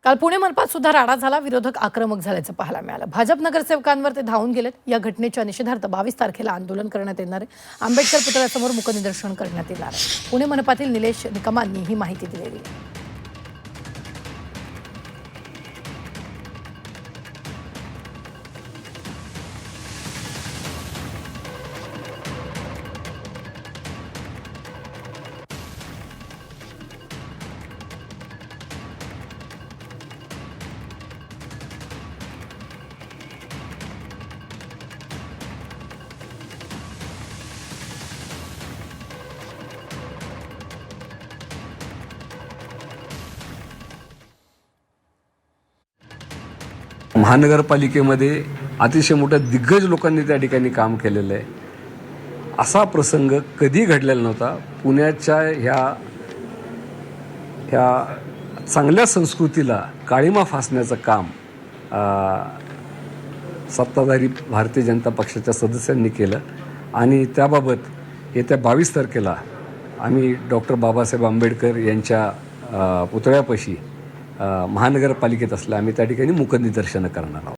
काल पुणे मनपात सुद्धा राडा झाला. विरोधक आक्रमक झाल्याचं पाहायला मिळालं. भाजप नगरसेवकांवर ते धावून गेलेत. या घटनेच्या निषेधार्थ 22 तारखेला आंदोलन करण्यात येणार आहे. आंबेडकर पुतळ्यासमोर मुकनिदर्शन करण्यात येणार आहे. पुणे मनपातील निलेश निकमांनी ही माहिती दिलेली आहे. महानगरपालिकेमध्ये अतिशय मोठ्या दिग्गज लोकांनी त्या ठिकाणी काम केलेलं आहे. असा प्रसंग कधी घडलेला नव्हता. पुण्याच्या ह्या चांगल्या संस्कृतीला काळिमा फासण्याचं काम सत्ताधारी भारतीय जनता पक्षाच्या सदस्यांनी केलं आणि त्याबाबत येत्या 22 तारखेला आम्ही डॉक्टर बाबासाहेब आंबेडकर यांच्या पुतळ्यापाशी महानगरपालिकेत असल्या आम्ही त्या ठिकाणी मुकनिदर्शनं करणार आहोत.